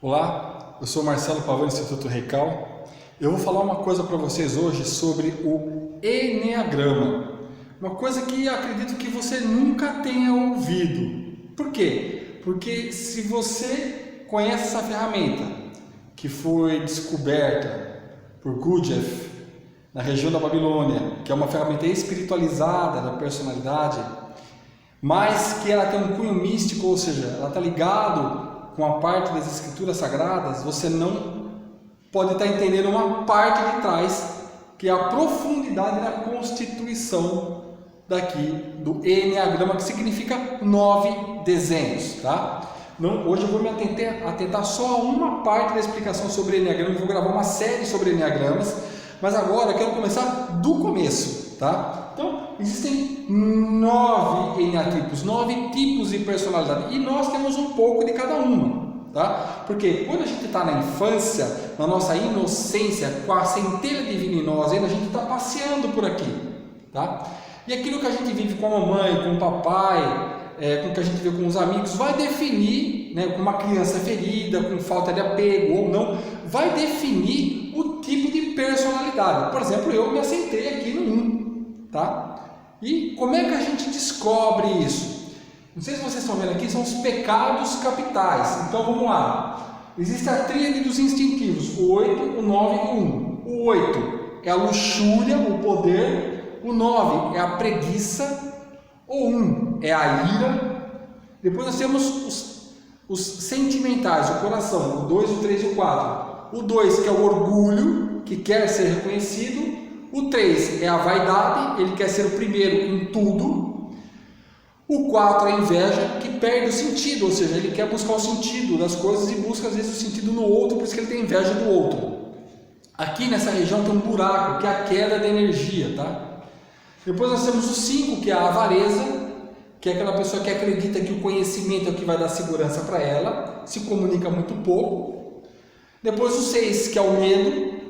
Olá, eu sou Marcelo Pavão, do Instituto Reical. Eu vou falar uma coisa para vocês hoje sobre o Eneagrama. Uma coisa que acredito que você nunca tenha ouvido. Por quê? Porque se você conhece essa ferramenta, que foi descoberta por Gurdjieff, na região da Babilônia, que é uma ferramenta espiritualizada da personalidade, mas que ela tem um cunho místico, ou seja, ela está ligado com a parte das escrituras sagradas, você não pode estar entendendo uma parte de trás, que é a profundidade da constituição daqui do Eneagrama, que significa 9 desenhos, tá? Não, hoje eu vou me atentar só a uma parte da explicação sobre Eneagrama. Eu vou gravar uma série sobre Eneagramas, mas agora eu quero começar do começo, tá? Então, existem 9 eneatipos, 9 tipos de personalidade, e nós temos um pouco de cada uma, tá? Porque quando a gente está na infância, na nossa inocência, com a centelha divina em nós, ainda a gente está passeando por aqui, tá? E aquilo que a gente vive com a mamãe, com o papai, com o que a gente vê com os amigos, vai definir, né, com uma criança ferida, com falta de apego ou não, vai definir o tipo de personalidade. Por exemplo, eu me assentei aqui no 1, tá? E como é que a gente descobre isso? Não sei se vocês estão vendo aqui, são os pecados capitais. Então vamos lá. Existe a tríade dos instintivos, o 8, o 9 e o 1. O 8 é a luxúria, o poder. O 9 é a preguiça. O 1 é a ira. Depois nós temos os sentimentais, o coração, o 2, o 3 e o 4. O 2 que é o orgulho, que quer ser reconhecido. O 3 é a vaidade, ele quer ser o primeiro em tudo. O 4 é a inveja, que perde o sentido, ou seja, ele quer buscar o sentido das coisas e busca às vezes o sentido no outro, por isso que ele tem inveja do outro. Aqui nessa região tem um buraco, que é a queda da energia, tá? Depois nós temos o 5, que é a avareza, que é aquela pessoa que acredita que o conhecimento é o que vai dar segurança para ela, se comunica muito pouco. Depois o 6, que é o medo,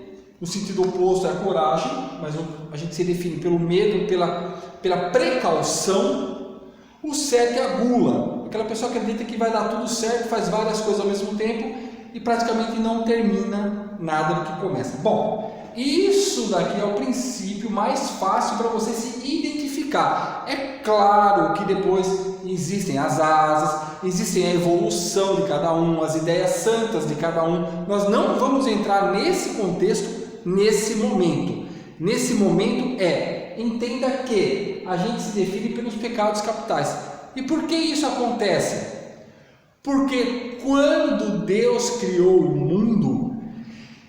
no sentido oposto é a coragem, mas a gente se define pelo medo, pela precaução. O 7 é a gula, aquela pessoa que acredita que vai dar tudo certo, faz várias coisas ao mesmo tempo e praticamente não termina nada do que começa. Bom, isso daqui é o princípio mais fácil para você se identificar. É claro que depois existem as asas, existem a evolução de cada um, as ideias santas de cada um. Nós não vamos entrar nesse contexto nesse momento. Nesse momento entenda que a gente se define pelos pecados capitais. E por que isso acontece? Porque quando Deus criou o mundo,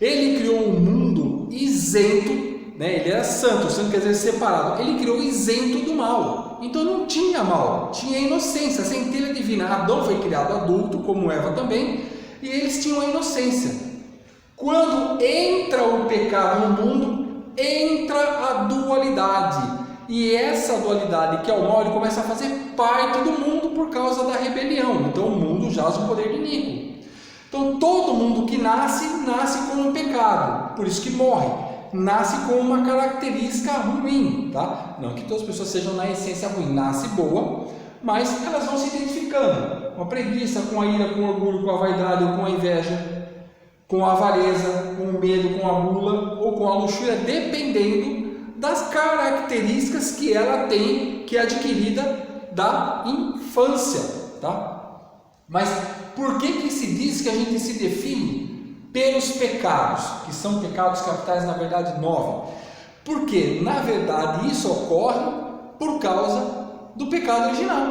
Ele criou o mundo isento, né? Ele era santo, santo quer dizer separado. Ele criou isento do mal. Então não tinha mal, tinha inocência, a centelha divina. Adão foi criado adulto, como Eva também, e eles tinham a inocência. Quando entra o pecado no mundo, entra a dualidade. E essa dualidade, que é o mal, ele começa a fazer parte do mundo por causa da rebelião. Então o mundo jaz o poder de Nico. Então todo mundo que nasce com um pecado, por isso que morre. Nasce com uma característica ruim, tá? Não que todas as pessoas sejam na essência ruim, nasce boa, mas elas vão se identificando com a preguiça, com a ira, com o orgulho, com a vaidade, ou com a inveja, com a avareza, com o medo, com a gula ou com a luxúria, dependendo das características que ela tem, que é adquirida da infância, tá? Mas por que se diz que a gente se define pelos pecados, que são pecados capitais, na verdade 9? Porque, na verdade, isso ocorre por causa do pecado original.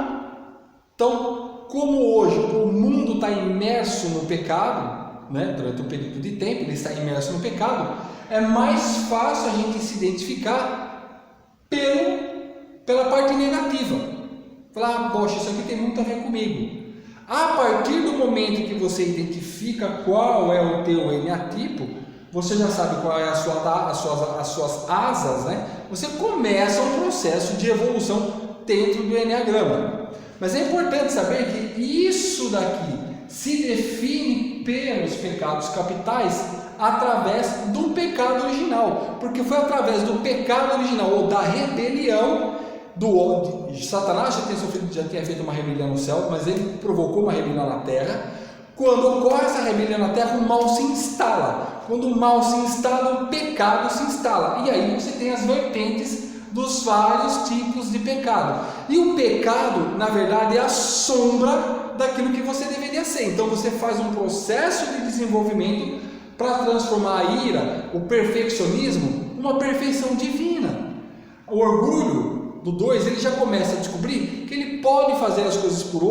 Então, como hoje o mundo está imerso no pecado, né, durante um período de tempo, ele está imerso no pecado, é mais fácil a gente se identificar pela parte negativa. Falar, poxa, isso aqui tem muito a ver comigo. A partir do momento que você identifica qual é o teu eneatipo, você já sabe qual é as suas asas, né? Você começa um processo de evolução dentro do Eneagrama. Mas é importante saber que isso daqui se define pelos pecados capitais através do pecado original, porque foi através do pecado original ou da rebelião Satanás já tinha feito uma rebelião no céu, mas ele provocou uma rebelião na terra. Quando ocorre essa rebelião na terra, o mal se instala. Quando o mal se instala, o pecado se instala. E aí você tem as vertentes dos vários tipos de pecado. E o pecado, na verdade, é a sombra daquilo que você deveria ser. Então você faz um processo de desenvolvimento para transformar a ira, o perfeccionismo, numa perfeição divina. O orgulho do 2, ele já começa a descobrir que ele pode fazer as coisas pelo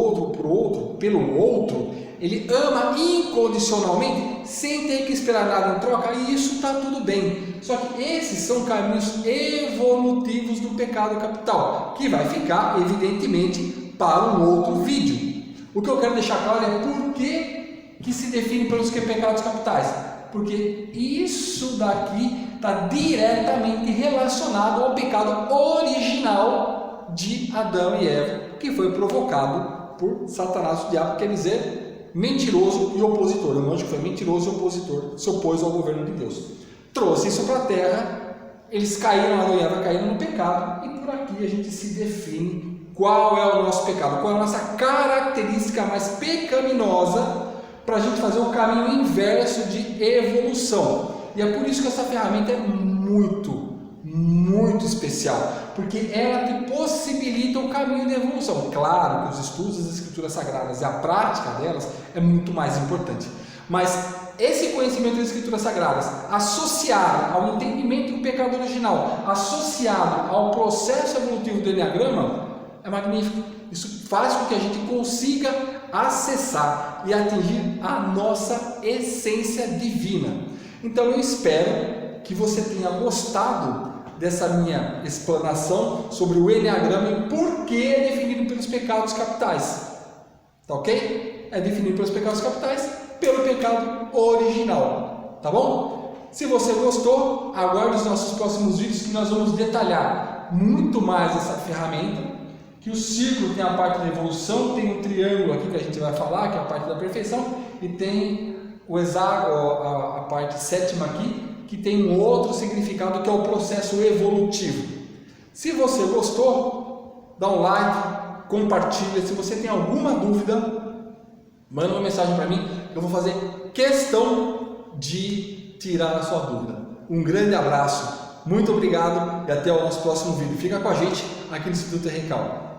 outro, ele ama incondicionalmente, sem ter que esperar nada em troca, e isso está tudo bem. Só que esses são caminhos evolutivos do pecado capital, que vai ficar, evidentemente, para um outro vídeo. O que eu quero deixar claro é por que se define pelos pecados capitais. Porque isso daqui está diretamente relacionado ao pecado original de Adão e Eva, que foi provocado por Satanás, o diabo, quer dizer, mentiroso e opositor. O anjo que foi mentiroso e opositor, se opôs ao governo de Deus. Trouxe isso para a terra, eles caíram, Adão e Eva caíram no pecado, e por aqui a gente se define qual é o nosso pecado, qual é a nossa característica mais pecaminosa, para a gente fazer o caminho inverso de evolução. E é por isso que essa ferramenta é muito especial, porque ela te possibilita o caminho de evolução. Claro que os estudos das Escrituras Sagradas e a prática delas é muito mais importante, mas esse conhecimento das Escrituras Sagradas, associado ao entendimento do pecado original, associado ao processo evolutivo do Enneagrama, é magnífico. Isso faz com que a gente consiga acessar e atingir a nossa essência divina. Então eu espero que você tenha gostado dessa minha explanação sobre o Enneagrama e por que é definido pelos pecados capitais. Tá ok? É definido pelos pecados capitais pelo pecado original. Tá bom? Se você gostou, aguarde os nossos próximos vídeos que nós vamos detalhar muito mais essa ferramenta. Que o círculo tem a parte da evolução, tem um triângulo aqui que a gente vai falar, que é a parte da perfeição, e tem o hexágono, a parte sétima aqui, que tem um outro significado que é o processo evolutivo. Se você gostou, dá um like, compartilha. Se você tem alguma dúvida, manda uma mensagem para mim, eu vou fazer questão de tirar a sua dúvida. Um grande abraço, muito obrigado e até o nosso próximo vídeo. Fica com a gente aqui no Instituto Reical.